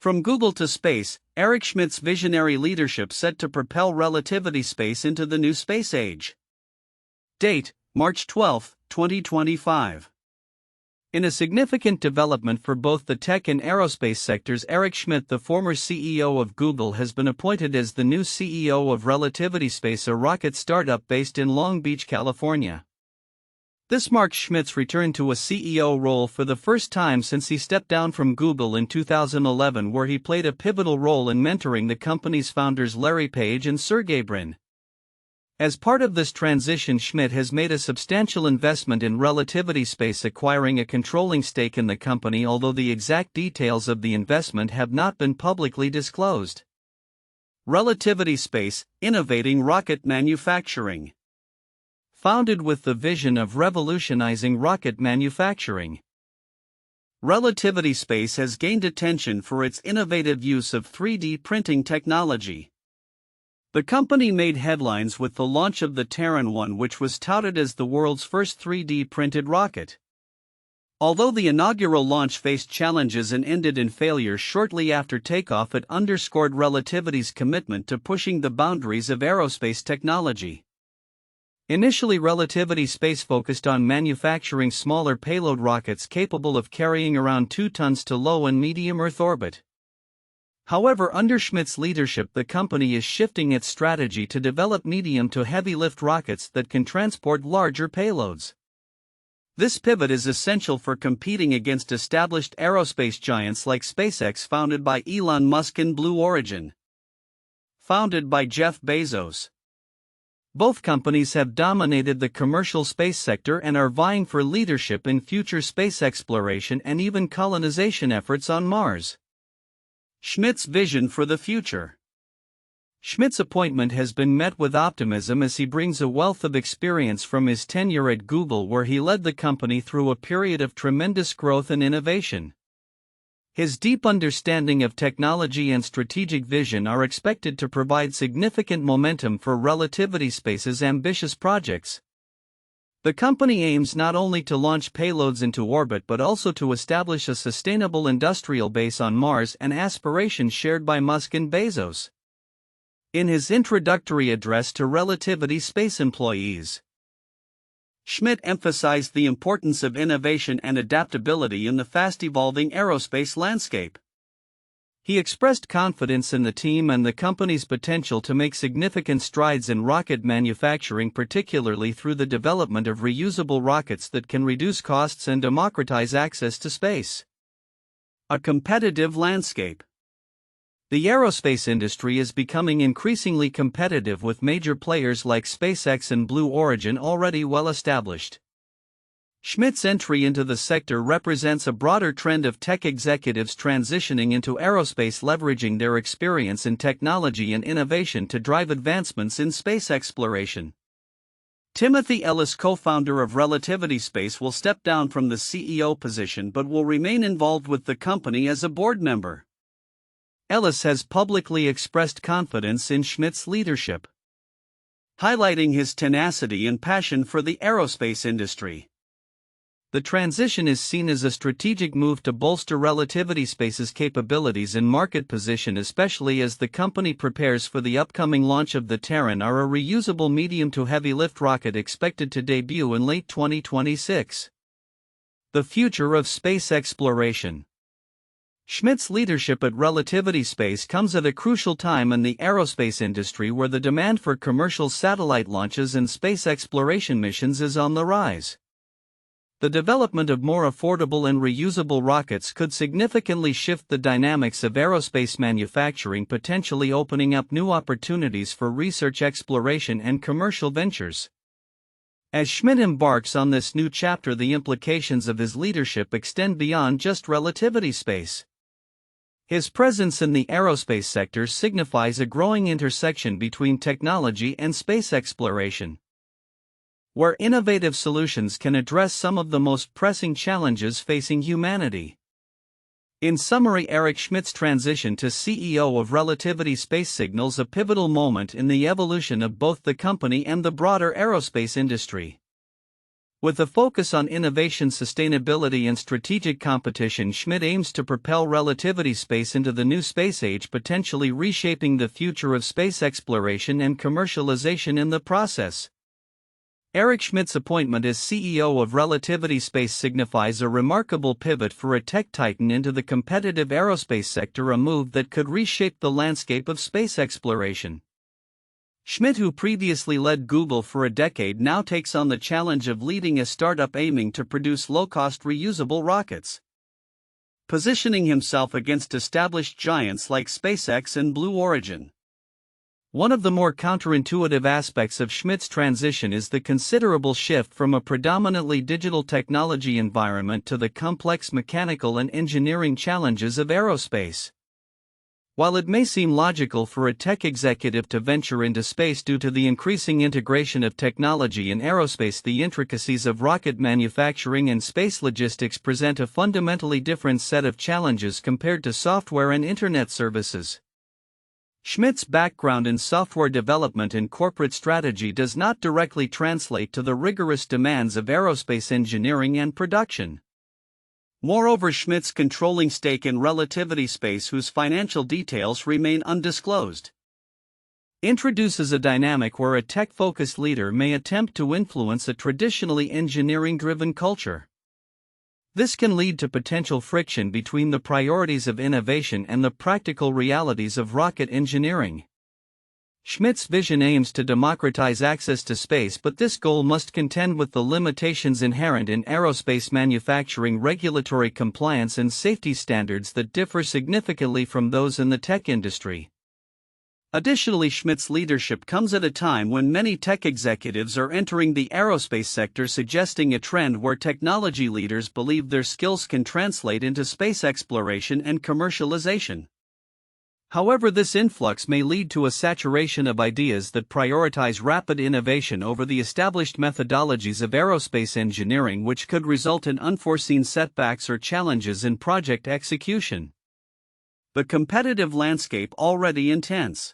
From Google to space, Eric Schmidt's visionary leadership set to propel Relativity Space into the new space age. Date: March 12, 2025. In a significant development for both the tech and aerospace sectors, Eric Schmidt, the former CEO of Google, has been appointed as the new CEO of Relativity Space, a rocket startup based in Long Beach, California. This marks Schmidt's return to a CEO role for the first time since he stepped down from Google in 2011, where he played a pivotal role in mentoring the company's founders Larry Page and Sergey Brin. As part of this transition, Schmidt has made a substantial investment in Relativity Space, acquiring a controlling stake in the company, although the exact details of the investment have not been publicly disclosed. Relativity Space, innovating rocket manufacturing. Founded with the vision of revolutionizing rocket manufacturing, Relativity Space has gained attention for its innovative use of 3D printing technology. The company made headlines with the launch of the Terran 1, which was touted as the world's first 3D printed rocket. Although the inaugural launch faced challenges and ended in failure shortly after takeoff, it underscored Relativity's commitment to pushing the boundaries of aerospace technology. Initially, Relativity Space focused on manufacturing smaller payload rockets capable of carrying around 2 tons to low and medium Earth orbit. However, under Schmidt's leadership, the company is shifting its strategy to develop medium to heavy lift rockets that can transport larger payloads. This pivot is essential for competing against established aerospace giants like SpaceX, founded by Elon Musk, and Blue Origin, founded by Jeff Bezos. Both companies have dominated the commercial space sector and are vying for leadership in future space exploration and even colonization efforts on Mars. Schmidt's vision for the future. Schmidt's appointment has been met with optimism as he brings a wealth of experience from his tenure at Google, where he led the company through a period of tremendous growth and innovation. His deep understanding of technology and strategic vision are expected to provide significant momentum for Relativity Space's ambitious projects. The company aims not only to launch payloads into orbit but also to establish a sustainable industrial base on Mars, an aspiration shared by Musk and Bezos. In his introductory address to Relativity Space employees, Schmidt emphasized the importance of innovation and adaptability in the fast-evolving aerospace landscape. He expressed confidence in the team and the company's potential to make significant strides in rocket manufacturing, particularly through the development of reusable rockets that can reduce costs and democratize access to space. A competitive landscape. The aerospace industry is becoming increasingly competitive, with major players like SpaceX and Blue Origin already well established. Schmidt's entry into the sector represents a broader trend of tech executives transitioning into aerospace, leveraging their experience in technology and innovation to drive advancements in space exploration. Timothy Ellis, co-founder of Relativity Space, will step down from the CEO position but will remain involved with the company as a board member. Ellis has publicly expressed confidence in Schmidt's leadership, highlighting his tenacity and passion for the aerospace industry. The transition is seen as a strategic move to bolster Relativity Space's capabilities and market position, especially as the company prepares for the upcoming launch of the Terran, a reusable medium to heavy lift rocket expected to debut in late 2026. The future of space exploration. Schmidt's leadership at Relativity Space comes at a crucial time in the aerospace industry, where the demand for commercial satellite launches and space exploration missions is on the rise. The development of more affordable and reusable rockets could significantly shift the dynamics of aerospace manufacturing, potentially opening up new opportunities for research, exploration, and commercial ventures. As Schmidt embarks on this new chapter, the implications of his leadership extend beyond just Relativity Space. His presence in the aerospace sector signifies a growing intersection between technology and space exploration, where innovative solutions can address some of the most pressing challenges facing humanity. In summary, Eric Schmidt's transition to CEO of Relativity Space signals a pivotal moment in the evolution of both the company and the broader aerospace industry. With a focus on innovation, sustainability, and strategic competition, Schmidt aims to propel Relativity Space into the new space age, potentially reshaping the future of space exploration and commercialization in the process. Eric Schmidt's appointment as CEO of Relativity Space signifies a remarkable pivot for a tech titan into the competitive aerospace sector, a move that could reshape the landscape of space exploration. Schmidt, who previously led Google for a decade, now takes on the challenge of leading a startup aiming to produce low-cost reusable rockets, positioning himself against established giants like SpaceX and Blue Origin. One of the more counterintuitive aspects of Schmidt's transition is the considerable shift from a predominantly digital technology environment to the complex mechanical and engineering challenges of aerospace. While it may seem logical for a tech executive to venture into space due to the increasing integration of technology in aerospace, the intricacies of rocket manufacturing and space logistics present a fundamentally different set of challenges compared to software and internet services. Schmidt's background in software development and corporate strategy does not directly translate to the rigorous demands of aerospace engineering and production. Moreover, Schmidt's controlling stake in Relativity Space, whose financial details remain undisclosed, introduces a dynamic where a tech-focused leader may attempt to influence a traditionally engineering-driven culture. This can lead to potential friction between the priorities of innovation and the practical realities of rocket engineering. Schmidt's vision aims to democratize access to space, but this goal must contend with the limitations inherent in aerospace manufacturing, regulatory compliance, and safety standards that differ significantly from those in the tech industry. Additionally, Schmidt's leadership comes at a time when many tech executives are entering the aerospace sector, suggesting a trend where technology leaders believe their skills can translate into space exploration and commercialization. However, this influx may lead to a saturation of ideas that prioritize rapid innovation over the established methodologies of aerospace engineering, which could result in unforeseen setbacks or challenges in project execution. The competitive landscape, already intense,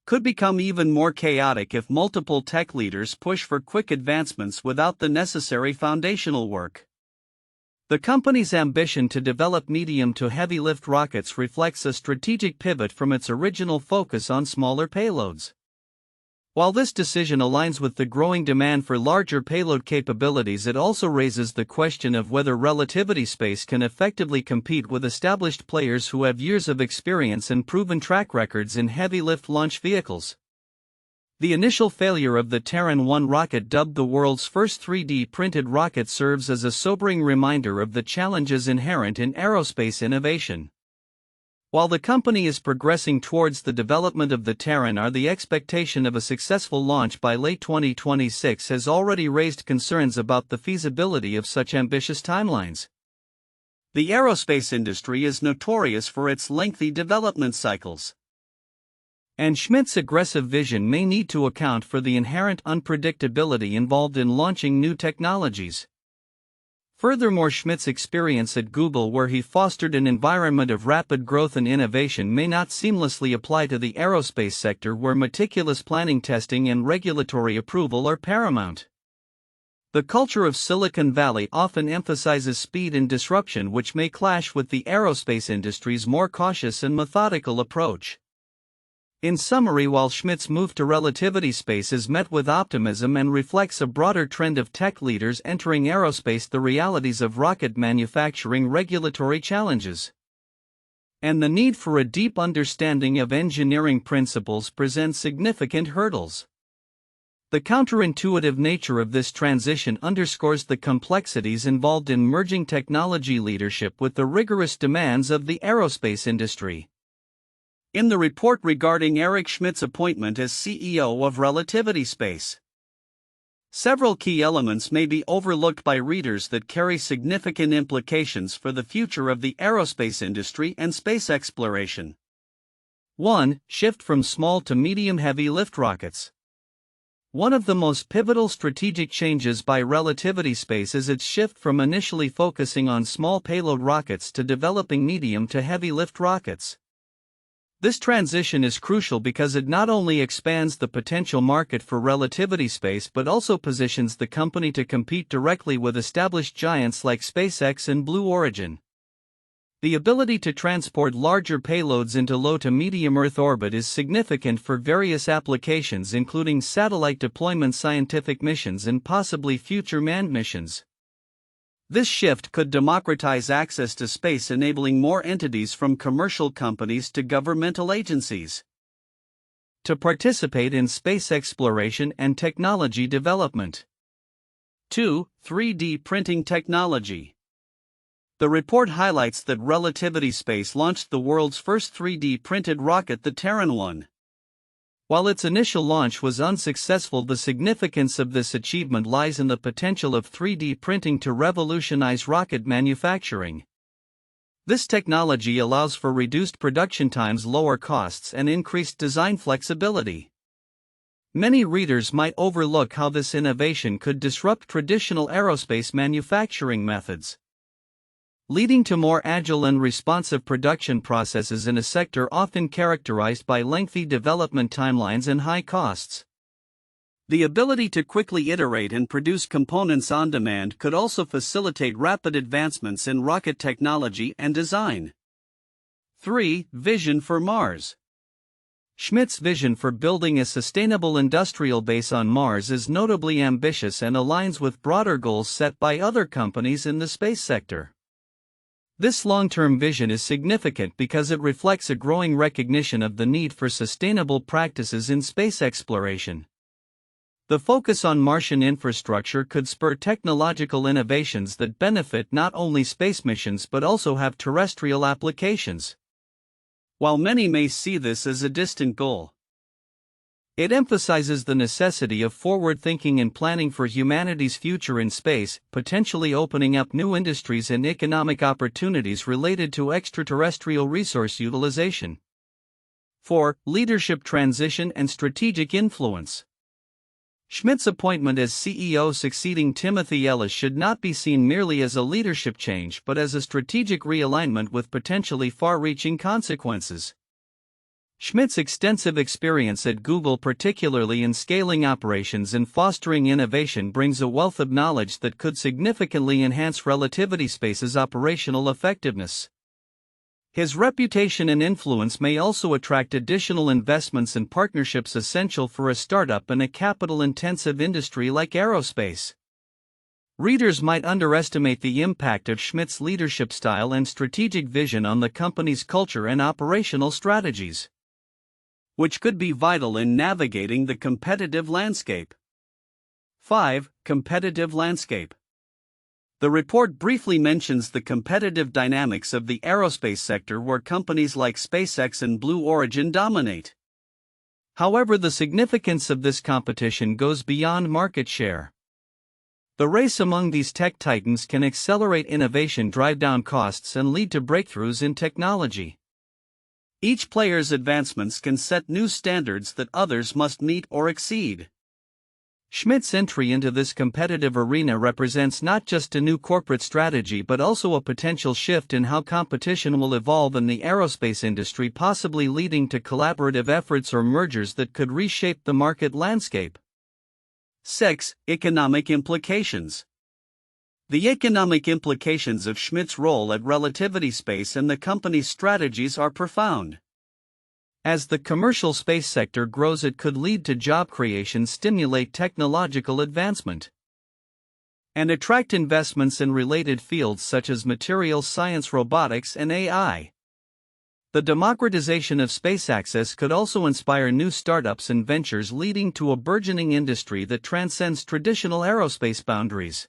could become even more chaotic if multiple tech leaders push for quick advancements without the necessary foundational work. The company's ambition to develop medium to heavy lift rockets reflects a strategic pivot from its original focus on smaller payloads. While this decision aligns with the growing demand for larger payload capabilities, it also raises the question of whether Relativity Space can effectively compete with established players who have years of experience and proven track records in heavy lift launch vehicles. The initial failure of the Terran 1 rocket, dubbed the world's first 3D printed rocket, serves as a sobering reminder of the challenges inherent in aerospace innovation. While the company is progressing towards the development of the Terran, the expectation of a successful launch by late 2026 has already raised concerns about the feasibility of such ambitious timelines. The aerospace industry is notorious for its lengthy development cycles, and Schmidt's aggressive vision may need to account for the inherent unpredictability involved in launching new technologies. Furthermore, Schmidt's experience at Google, where he fostered an environment of rapid growth and innovation, may not seamlessly apply to the aerospace sector, where meticulous planning, testing, and regulatory approval are paramount. The culture of Silicon Valley often emphasizes speed and disruption, which may clash with the aerospace industry's more cautious and methodical approach. In summary, while Schmidt's move to Relativity Space is met with optimism and reflects a broader trend of tech leaders entering aerospace, the realities of rocket manufacturing, regulatory challenges, and the need for a deep understanding of engineering principles present significant hurdles. The counterintuitive nature of this transition underscores the complexities involved in merging technology leadership with the rigorous demands of the aerospace industry. In the report regarding Eric Schmidt's appointment as CEO of Relativity Space, several key elements may be overlooked by readers that carry significant implications for the future of the aerospace industry and space exploration. 1. Shift from small to medium heavy lift rockets. One of the most pivotal strategic changes by Relativity Space is its shift from initially focusing on small payload rockets to developing medium to heavy lift rockets. This transition is crucial because it not only expands the potential market for relativity space but also positions the company to compete directly with established giants like SpaceX and Blue Origin. The ability to transport larger payloads into low to medium Earth orbit is significant for various applications including satellite deployment, scientific missions, and possibly future manned missions. This shift could democratize access to space, enabling more entities from commercial companies to governmental agencies to participate in space exploration and technology development. 2. 3D printing technology. The report highlights that Relativity Space launched the world's first 3D printed rocket, the Terran 1. While its initial launch was unsuccessful, the significance of this achievement lies in the potential of 3D printing to revolutionize rocket manufacturing. This technology allows for reduced production times, lower costs, and increased design flexibility. Many readers might overlook how this innovation could disrupt traditional aerospace manufacturing methods, leading to more agile and responsive production processes in a sector often characterized by lengthy development timelines and high costs. The ability to quickly iterate and produce components on demand could also facilitate rapid advancements in rocket technology and design. 3. Vision for Mars. Schmidt's vision for building a sustainable industrial base on Mars is notably ambitious and aligns with broader goals set by other companies in the space sector. This long-term vision is significant because it reflects a growing recognition of the need for sustainable practices in space exploration. The focus on Martian infrastructure could spur technological innovations that benefit not only space missions but also have terrestrial applications. While many may see this as a distant goal, it emphasizes the necessity of forward thinking and planning for humanity's future in space, potentially opening up new industries and economic opportunities related to extraterrestrial resource utilization. 4. Leadership transition and strategic influence. Schmidt's appointment as CEO succeeding Timothy Ellis should not be seen merely as a leadership change but as a strategic realignment with potentially far-reaching consequences. Schmidt's extensive experience at Google, particularly in scaling operations and fostering innovation, brings a wealth of knowledge that could significantly enhance Relativity Space's operational effectiveness. His reputation and influence may also attract additional investments and partnerships essential for a startup in a capital-intensive industry like aerospace. Readers might underestimate the impact of Schmidt's leadership style and strategic vision on the company's culture and operational strategies, which could be vital in navigating the competitive landscape. 5. Competitive landscape. The report briefly mentions the competitive dynamics of the aerospace sector, where companies like SpaceX and Blue Origin dominate. However, the significance of this competition goes beyond market share. The race among these tech titans can accelerate innovation, drive down costs, and lead to breakthroughs in technology. Each player's advancements can set new standards that others must meet or exceed. Schmidt's entry into this competitive arena represents not just a new corporate strategy but also a potential shift in how competition will evolve in the aerospace industry, possibly leading to collaborative efforts or mergers that could reshape the market landscape. 6. Economic implications. The economic implications of Schmidt's role at Relativity Space and the company's strategies are profound. As the commercial space sector grows, it could lead to job creation, stimulate technological advancement, and attract investments in related fields such as materials science, robotics, and AI. The democratization of space access could also inspire new startups and ventures, leading to a burgeoning industry that transcends traditional aerospace boundaries.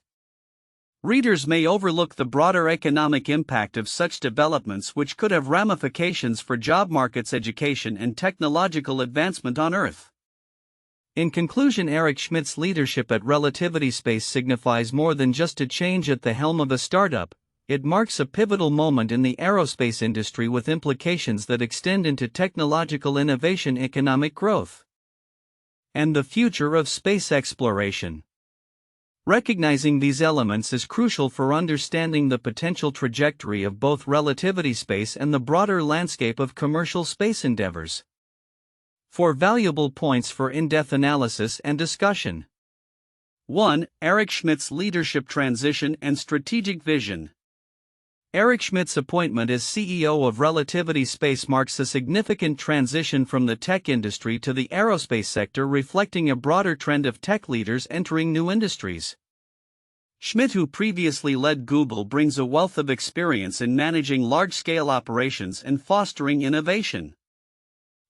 Readers may overlook the broader economic impact of such developments, which could have ramifications for job markets, education, and technological advancement on Earth. In conclusion, Eric Schmidt's leadership at Relativity Space signifies more than just a change at the helm of a startup. It marks a pivotal moment in the aerospace industry with implications that extend into technological innovation, economic growth, and the future of space exploration. Recognizing these elements is crucial for understanding the potential trajectory of both relativity space and the broader landscape of commercial space endeavors. 4 valuable points for in-depth analysis and discussion. 1. Eric Schmidt's leadership transition and strategic vision. Eric Schmidt's appointment as CEO of Relativity Space marks a significant transition from the tech industry to the aerospace sector, reflecting a broader trend of tech leaders entering new industries. Schmidt, who previously led Google, brings a wealth of experience in managing large-scale operations and fostering innovation.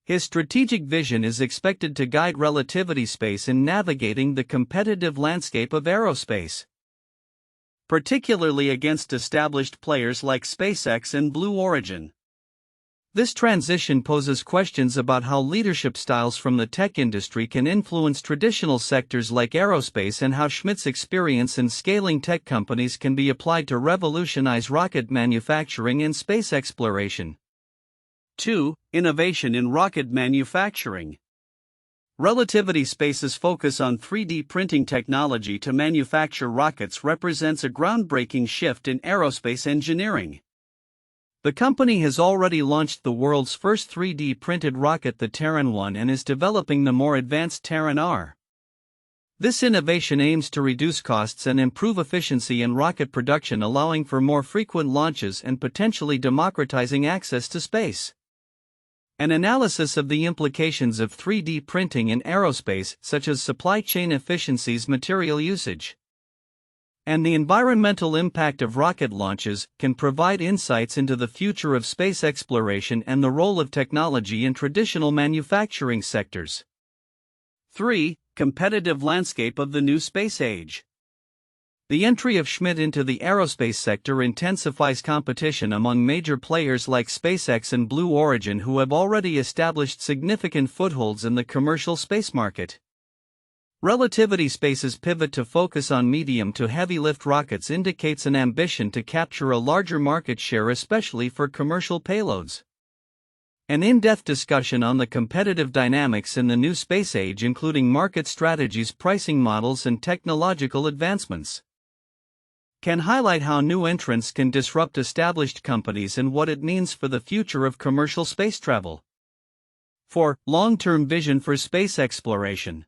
His strategic vision is expected to guide Relativity Space in navigating the competitive landscape of aerospace, particularly against established players like SpaceX and Blue Origin. This transition poses questions about how leadership styles from the tech industry can influence traditional sectors like aerospace, and how Schmidt's experience in scaling tech companies can be applied to revolutionize rocket manufacturing and space exploration. 2. Innovation in rocket manufacturing. Relativity Space's focus on 3D printing technology to manufacture rockets represents a groundbreaking shift in aerospace engineering. The company has already launched the world's first 3D printed rocket, the Terran 1, and is developing the more advanced Terran R. This innovation aims to reduce costs and improve efficiency in rocket production, allowing for more frequent launches and potentially democratizing access to space. An analysis of the implications of 3D printing in aerospace, such as supply chain efficiencies, material usage, and the environmental impact of rocket launches, can provide insights into the future of space exploration and the role of technology in traditional manufacturing sectors. 3. Competitive landscape of the new space age. The entry of Schmidt into the aerospace sector intensifies competition among major players like SpaceX and Blue Origin, who have already established significant footholds in the commercial space market. Relativity Space's pivot to focus on medium to heavy lift rockets indicates an ambition to capture a larger market share, especially for commercial payloads. An in-depth discussion on the competitive dynamics in the new space age, including market strategies, pricing models, and technological advancements, can highlight how new entrants can disrupt established companies and what it means for the future of commercial space travel. 4. Long-term vision for space exploration.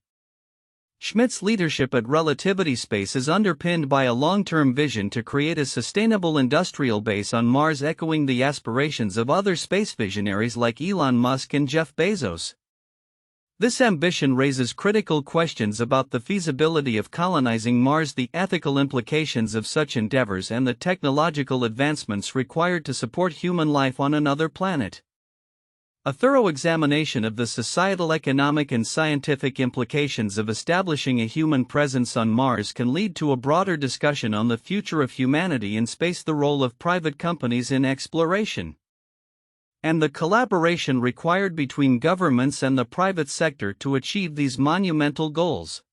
Schmidt's leadership at Relativity Space is underpinned by a long-term vision to create a sustainable industrial base on Mars, echoing the aspirations of other space visionaries like Elon Musk and Jeff Bezos. This ambition raises critical questions about the feasibility of colonizing Mars, the ethical implications of such endeavors, and the technological advancements required to support human life on another planet. A thorough examination of the societal, economic, and scientific implications of establishing a human presence on Mars can lead to a broader discussion on the future of humanity in space, the role of private companies in exploration, and the collaboration required between governments and the private sector to achieve these monumental goals.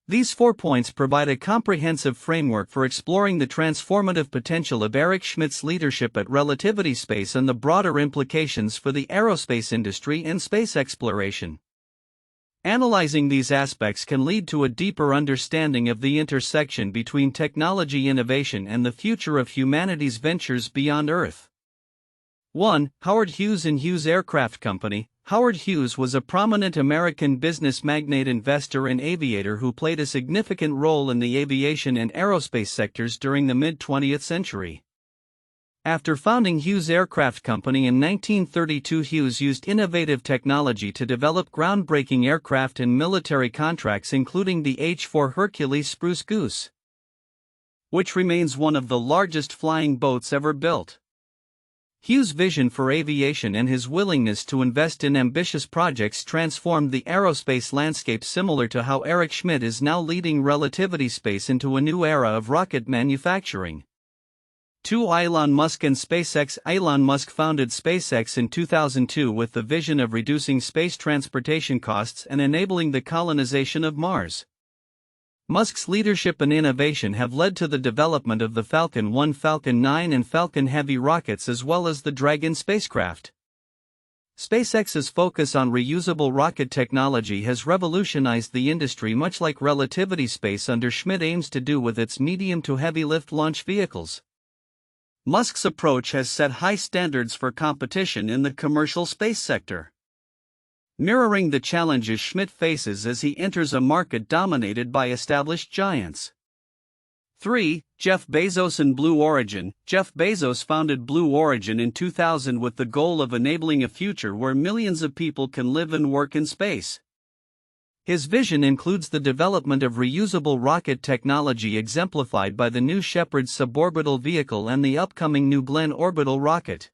These 4 points provide a comprehensive framework for exploring the transformative potential of Eric Schmidt's leadership at Relativity Space and the broader implications for the aerospace industry and space exploration. Analyzing these aspects can lead to a deeper understanding of the intersection between technology innovation and the future of humanity's ventures beyond Earth. 1. Howard Hughes and Hughes Aircraft Company. Howard Hughes was a prominent American business magnate, investor, and aviator who played a significant role in the aviation and aerospace sectors during the mid-20th century. After founding Hughes Aircraft Company in 1932, Hughes used innovative technology to develop groundbreaking aircraft and military contracts, including the H-4 Hercules Spruce Goose, which remains one of the largest flying boats ever built. Hughes' vision for aviation and his willingness to invest in ambitious projects transformed the aerospace landscape, similar to how Eric Schmidt is now leading Relativity Space into a new era of rocket manufacturing. 2. Elon Musk and SpaceX. Elon Musk founded SpaceX in 2002 with the vision of reducing space transportation costs and enabling the colonization of Mars. Musk's leadership and innovation have led to the development of the Falcon 1, Falcon 9, and Falcon Heavy rockets, as well as the Dragon spacecraft. SpaceX's focus on reusable rocket technology has revolutionized the industry, much like Relativity Space under Schmidt aims to do with its medium to heavy lift launch vehicles. Musk's approach has set high standards for competition in the commercial space sector, mirroring the challenges Schmidt faces as he enters a market dominated by established giants. 3. Jeff Bezos and Blue Origin. Jeff Bezos founded Blue Origin in 2000 with the goal of enabling a future where millions of people can live and work in space. His vision includes the development of reusable rocket technology exemplified by the New Shepard suborbital vehicle and the upcoming New Glenn orbital rocket.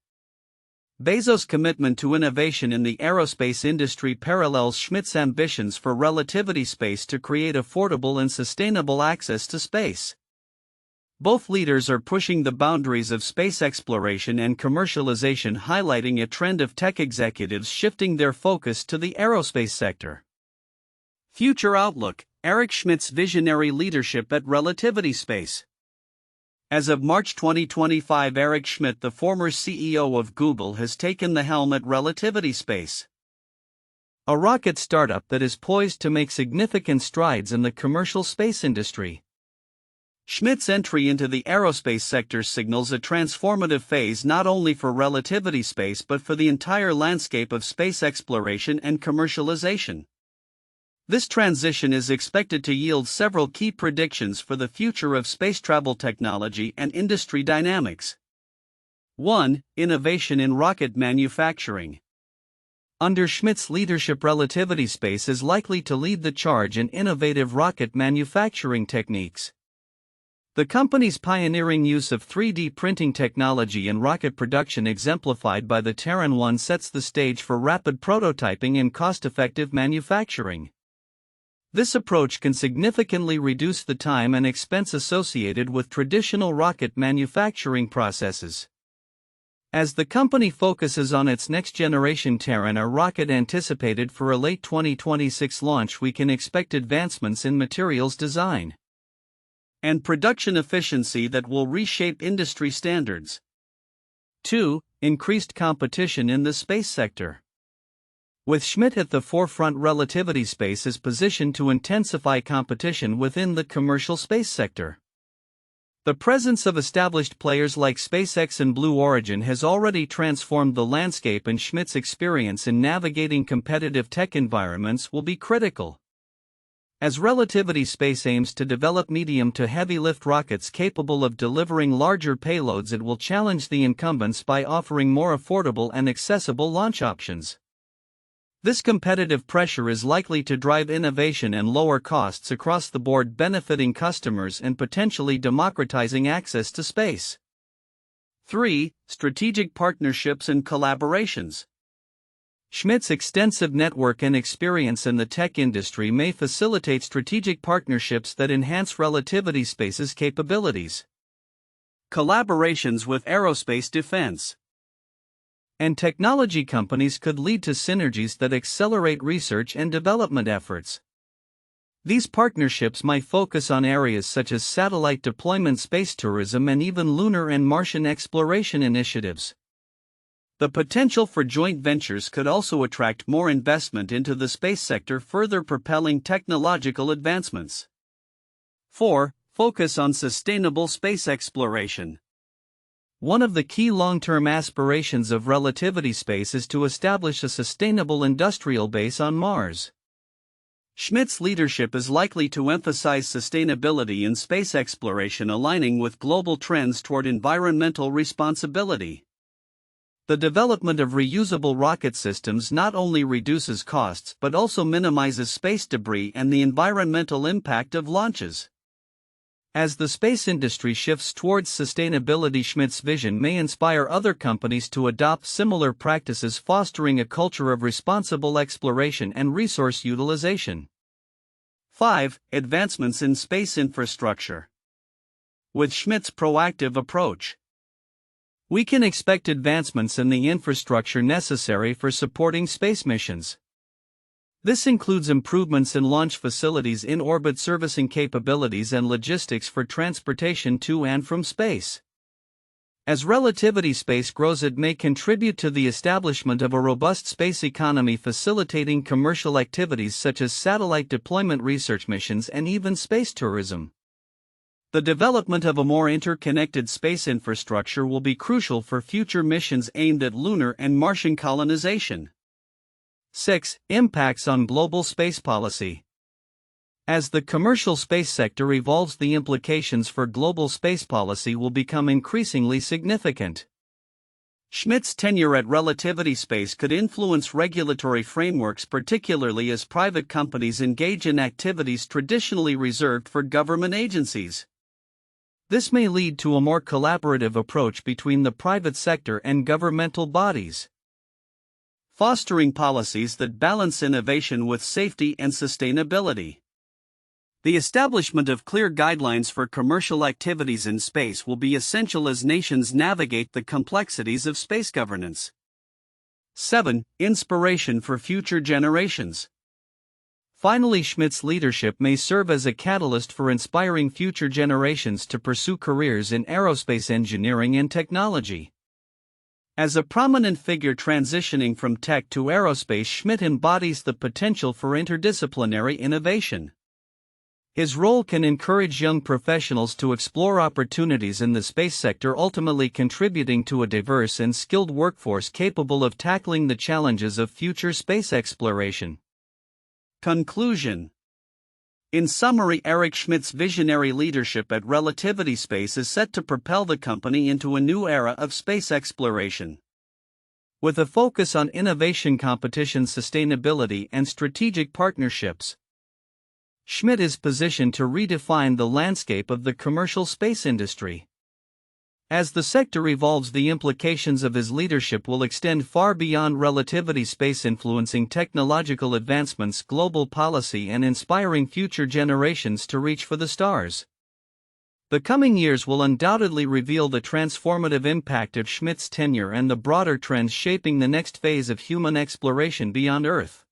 Bezos' commitment to innovation in the aerospace industry parallels Schmidt's ambitions for Relativity Space to create affordable and sustainable access to space. Both leaders are pushing the boundaries of space exploration and commercialization, highlighting a trend of tech executives shifting their focus to the aerospace sector. Future outlook: Eric Schmidt's visionary leadership at Relativity Space. As of March 2025, Eric Schmidt, the former CEO of Google, has taken the helm at Relativity Space, a rocket startup that is poised to make significant strides in the commercial space industry. Schmidt's entry into the aerospace sector signals a transformative phase not only for Relativity Space but for the entire landscape of space exploration and commercialization. This transition is expected to yield several key predictions for the future of space travel technology and industry dynamics. 1. Innovation in rocket manufacturing. Under Schmidt's leadership, Relativity Space is likely to lead the charge in innovative rocket manufacturing techniques. The company's pioneering use of 3D printing technology in rocket production, exemplified by the Terran 1, sets the stage for rapid prototyping and cost-effective manufacturing. This approach can significantly reduce the time and expense associated with traditional rocket manufacturing processes. As the company focuses on its next-generation Terran, a rocket anticipated for a late 2026 launch, we can expect advancements in materials design and production efficiency that will reshape industry standards. 2. Increased competition in the space sector. With Schmidt at the forefront, Relativity Space is positioned to intensify competition within the commercial space sector. The presence of established players like SpaceX and Blue Origin has already transformed the landscape, and Schmidt's experience in navigating competitive tech environments will be critical. As Relativity Space aims to develop medium to heavy lift rockets capable of delivering larger payloads, it will challenge the incumbents by offering more affordable and accessible launch options. This competitive pressure is likely to drive innovation and lower costs across the board, benefiting customers and potentially democratizing access to space. 3. Strategic partnerships and collaborations. Schmidt's extensive network and experience in the tech industry may facilitate strategic partnerships that enhance Relativity Space's capabilities. Collaborations with aerospace, defense, and technology companies could lead to synergies that accelerate research and development efforts. These partnerships might focus on areas such as satellite deployment, space tourism, and even lunar and Martian exploration initiatives. The potential for joint ventures could also attract more investment into the space sector, further propelling technological advancements. 4. Focus on sustainable space exploration. One of the key long-term aspirations of Relativity Space is to establish a sustainable industrial base on Mars. Schmidt's leadership is likely to emphasize sustainability in space exploration, aligning with global trends toward environmental responsibility. The development of reusable rocket systems not only reduces costs but also minimizes space debris and the environmental impact of launches. As the space industry shifts towards sustainability, Schmidt's vision may inspire other companies to adopt similar practices, fostering a culture of responsible exploration and resource utilization. 5. Advancements in space infrastructure. With Schmidt's proactive approach, we can expect advancements in the infrastructure necessary for supporting space missions. This includes improvements in launch facilities, in-orbit servicing capabilities, and logistics for transportation to and from space. As Relativity Space grows, it may contribute to the establishment of a robust space economy, facilitating commercial activities such as satellite deployment, research missions, and even space tourism. The development of a more interconnected space infrastructure will be crucial for future missions aimed at lunar and Martian colonization. 6. Impacts on global space policy. As the commercial space sector evolves, the implications for global space policy will become increasingly significant. Schmidt's tenure at Relativity Space could influence regulatory frameworks, particularly as private companies engage in activities traditionally reserved for government agencies. This may lead to a more collaborative approach between the private sector and governmental bodies, fostering policies that balance innovation with safety and sustainability. The establishment of clear guidelines for commercial activities in space will be essential as nations navigate the complexities of space governance. 7. Inspiration for future generations. Finally, Schmidt's leadership may serve as a catalyst for inspiring future generations to pursue careers in aerospace engineering and technology. As a prominent figure transitioning from tech to aerospace, Schmidt embodies the potential for interdisciplinary innovation. His role can encourage young professionals to explore opportunities in the space sector, ultimately contributing to a diverse and skilled workforce capable of tackling the challenges of future space exploration. Conclusion. In summary, Eric Schmidt's visionary leadership at Relativity Space is set to propel the company into a new era of space exploration. With a focus on innovation, competition, sustainability, and strategic partnerships, Schmidt is positioned to redefine the landscape of the commercial space industry. As the sector evolves, the implications of his leadership will extend far beyond Relativity Space, influencing technological advancements, global policy, and inspiring future generations to reach for the stars. The coming years will undoubtedly reveal the transformative impact of Schmidt's tenure and the broader trends shaping the next phase of human exploration beyond Earth.